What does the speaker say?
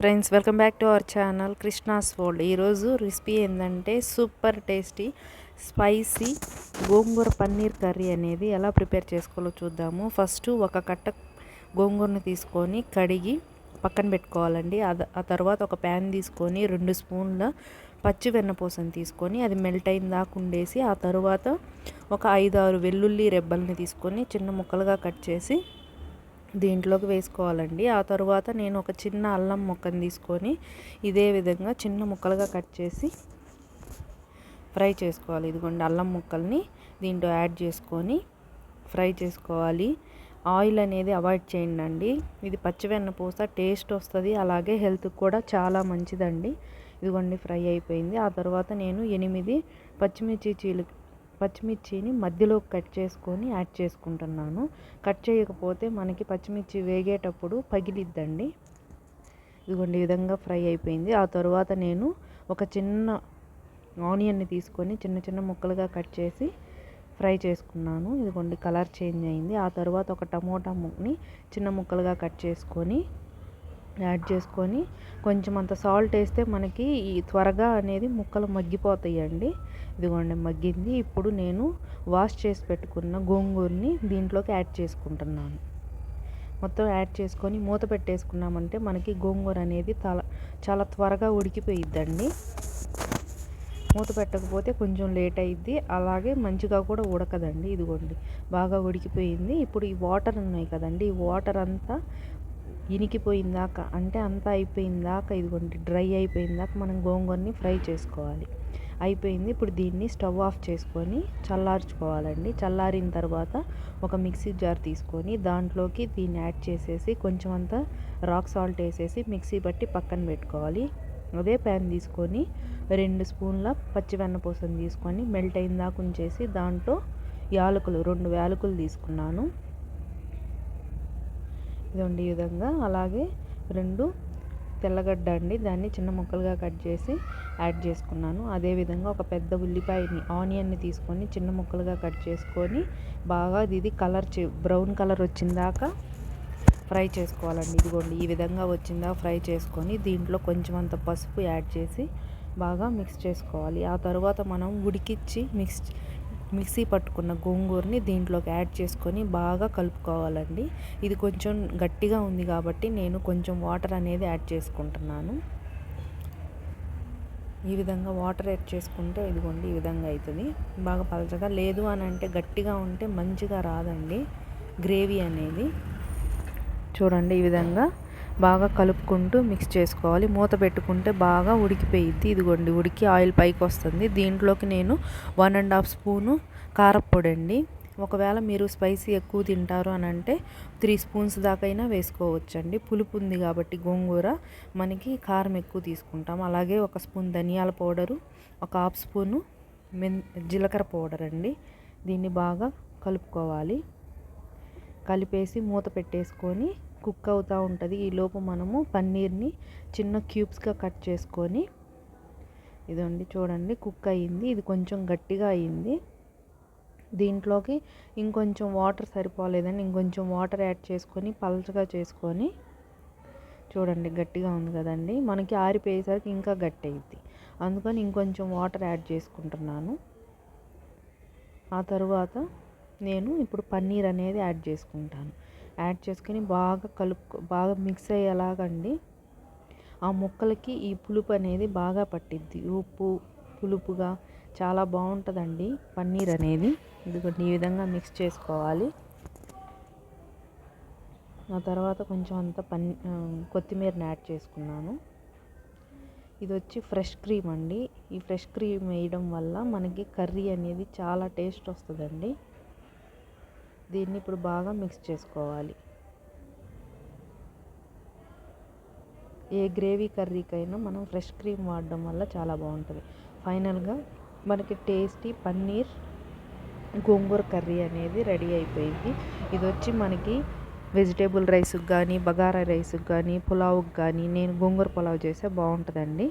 Friends, welcome back to our channel Krishna's world. ఈరోజు recipe ఏంటంటే super tasty spicy గోంగూర paneer curry అనేది ఎలా ప్రిపేర్ చేసుకోవాలో చూద్దాము. ఫస్ట్ ఒక కట్ట గోంగూరని తీసుకొని కడిగి పక్కన పెట్టుకోవాలండి. ఆ తర్వాత ఒక ప్యాన్ తీసుకొని 2 స్పూన్ల పచ్చి వెన్నపూసని తీసుకొని అది మెల్ట్ అయిన దాకా ఉండేసి, ఆ తర్వాత ఒక 5-6 వెల్లుల్లి రెబ్బల్ని తీసుకొని చిన్న ముక్కలుగా కట్ చేసి దీంట్లోకి వేసుకోవాలండి. ఆ తర్వాత నేను ఒక చిన్న అల్లం ముక్కని తీసుకొని ఇదే విధంగా చిన్న ముక్కలుగా కట్ చేసి ఫ్రై చేసుకోవాలి. ఇదిగోండి అల్లం ముక్కల్ని దీంట్లో యాడ్ చేసుకొని ఫ్రై చేసుకోవాలి. ఆయిల్ అనేది అవాయిడ్ చేయండి అండి. ఇది పచ్చివెన్నపూస టేస్ట్ వస్తుంది, అలాగే హెల్త్కి కూడా చాలా మంచిదండి. ఇదిగోండి ఫ్రై అయిపోయింది. ఆ తర్వాత నేను 8 పచ్చిమిర్చిని మధ్యలో కట్ చేసుకొని యాడ్ చేసుకుంటున్నాను. కట్ చేయకపోతే మనకి పచ్చిమిర్చి వేగేటప్పుడు పగిలిద్దండి. ఇదిగోండి ఈ విధంగా ఫ్రై అయిపోయింది. ఆ తర్వాత నేను ఒక చిన్న ఆనియన్ని తీసుకొని చిన్న చిన్న ముక్కలుగా కట్ చేసి ఫ్రై చేసుకున్నాను. ఇదిగోండి కలర్ చేంజ్ అయింది. ఆ తర్వాత ఒక టమోటా ముక్కని చిన్న ముక్కలుగా కట్ చేసుకొని యాడ్ చేసుకొని కొంచెం అంత సాల్ట్ వేస్తే మనకి ఈ త్వరగా అనేది ముక్కలు మగ్గిపోతాయండి. ఇదిగోండి మగ్గింది. ఇప్పుడు నేను వాష్ చేసి పెట్టుకున్న గోంగూరని దీంట్లోకి యాడ్ చేసుకుంటున్నాను. మొత్తం యాడ్ చేసుకొని మూత పెట్టేసుకున్నామంటే మనకి గోంగూర అనేది చాలా త్వరగా ఉడికిపోయిద్దండి. మూత పెట్టకపోతే కొంచెం లేట్ అయ్యిద్ది, అలాగే మంచిగా కూడా ఉడకదండి. ఇదిగోండి బాగా ఉడికిపోయింది. ఇప్పుడు ఈ వాటర్ ఉన్నాయి కదండి, ఈ వాటర్ అంతా ఇనికిపోయిందాక అంటే అంతా అయిపోయిందాక ఇదిగోండి డ్రై అయిపోయిందాక మనం గోంగూరని ఫ్రై చేసుకోవాలి. అయిపోయింది. ఇప్పుడు దీన్ని స్టవ్ ఆఫ్ చేసుకొని చల్లార్చుకోవాలండి. చల్లారిన తర్వాత ఒక మిక్సీ జార్ తీసుకొని దాంట్లోకి దీన్ని యాడ్ చేసేసి కొంచెం అంతా రాక్ సాల్ట్ వేసేసి మిక్సీ పట్టి పక్కన పెట్టుకోవాలి. అదే ప్యాన్ తీసుకొని 2 స్పూన్ల పచ్చివెన్నపూసని తీసుకొని మెల్ట్ అయిన దాకా ఉంచేసి దాంట్లో యాలకులు 2 యాలకులు తీసుకున్నాను. ఇదండి ఈ విధంగా. అలాగే 2 తెల్లగడ్డ అండి, దాన్ని చిన్న ముక్కలుగా కట్ చేసి యాడ్ చేసుకున్నాను. అదేవిధంగా ఒక పెద్ద ఉల్లిపాయని ఆనియన్ని తీసుకొని చిన్న ముక్కలుగా కట్ చేసుకొని బాగా ఇది బ్రౌన్ కలర్ వచ్చిందాక ఫ్రై చేసుకోవాలండి. ఇదిగోండి ఈ విధంగా వచ్చిందా ఫ్రై చేసుకొని దీంట్లో కొంచెం అంత పసుపు యాడ్ చేసి బాగా మిక్స్ చేసుకోవాలి. ఆ తర్వాత మనం ఉడికిచ్చి మిక్సీ పట్టుకున్న గోంగూరని దీంట్లోకి యాడ్ చేసుకొని బాగా కలుపుకోవాలండి. ఇది కొంచెం గట్టిగా ఉంది కాబట్టి నేను కొంచెం వాటర్ అనేది యాడ్ చేసుకుంటున్నాను. ఈ విధంగా వాటర్ యాడ్ చేసుకుంటే ఇదిగోండి ఈ విధంగా అవుతుంది. బాగా పలచగా లేదు అని అంటే గట్టిగా ఉంటే మంచిగా రాదండి గ్రేవీ అనేది. చూడండి ఈ విధంగా బాగా కలుపుకుంటూ మిక్స్ చేసుకోవాలి. మూత పెట్టుకుంటే బాగా ఉడికిపోయిద్ది. ఇదిగోండి ఉడికి ఆయిల్ పైకి వస్తుంది. దీంట్లోకి నేను 1.5 స్పూను కారప్పొడి అండి. ఒకవేళ మీరు స్పైసీ ఎక్కువ తింటారు అని అంటే 3 స్పూన్స్ దాకైనా వేసుకోవచ్చండి. పులుపు ఉంది కాబట్టి గోంగూర మనకి కారం ఎక్కువ తీసుకుంటాం. అలాగే 1 స్పూన్ ధనియాల పౌడరు, ఒక 1/2 స్పూను జీలకర్ర పౌడర్ అండి. దీన్ని బాగా కలుపుకోవాలి. కలిపేసి మూత పెట్టేసుకొని కుక్ అవుతూ ఉంటుంది. ఈలోపు మనము పన్నీర్ని చిన్న క్యూబ్స్గా కట్ చేసుకొని ఇదండి చూడండి కుక్ అయ్యింది. ఇది కొంచెం గట్టిగా అయ్యింది. దీంట్లోకి ఇంకొంచెం వాటర్ సరిపోలేదని ఇంకొంచెం వాటర్ యాడ్ చేసుకొని పలచగా చేసుకొని చూడండి గట్టిగా ఉంది కదండి, మనకి ఆరిపోయేసరికి ఇంకా గట్టి అయ్యిద్ది. అందుకని ఇంకొంచెం వాటర్ యాడ్ చేసుకుంటున్నాను. ఆ తర్వాత నేను ఇప్పుడు పన్నీర్ అనేది యాడ్ చేసుకుంటాను. యాడ్ చేసుకుని బాగా మిక్స్ అయ్యేలాగండి. ఆ ముక్కలకి ఈ పులుపు అనేది బాగా పట్టిద్ది. ఉప్పు పులుపుగా చాలా బాగుంటుందండి పన్నీర్ అనేది. ఇదిగోండి ఈ విధంగా మిక్స్ చేసుకోవాలి. ఆ తర్వాత కొంచెం అంత కొత్తిమీరని యాడ్ చేసుకున్నాను. ఇది వచ్చి ఫ్రెష్ క్రీమ్ అండి. ఈ ఫ్రెష్ క్రీమ్ వేయడం వల్ల మనకి కర్రీ అనేది చాలా టేస్ట్ వస్తుందండి. దీన్ని ఇప్పుడు బాగా మిక్స్ చేసుకోవాలి. ఏ గ్రేవీ కర్రీకైనా మనం ఫ్రెష్ క్రీమ్ వాడడం వల్ల చాలా బాగుంటుంది. ఫైనల్గా మనకి టేస్టీ పన్నీర్ గోంగూర కర్రీ అనేది రెడీ అయిపోయింది. ఇది వచ్చి మనకి వెజిటేబుల్ రైస్కి కానీ, బగారా రైస్కి కానీ, పులావ్కి కానీ, నేను గోంగూర పులావ్ చేస్తే బాగుంటుందండి.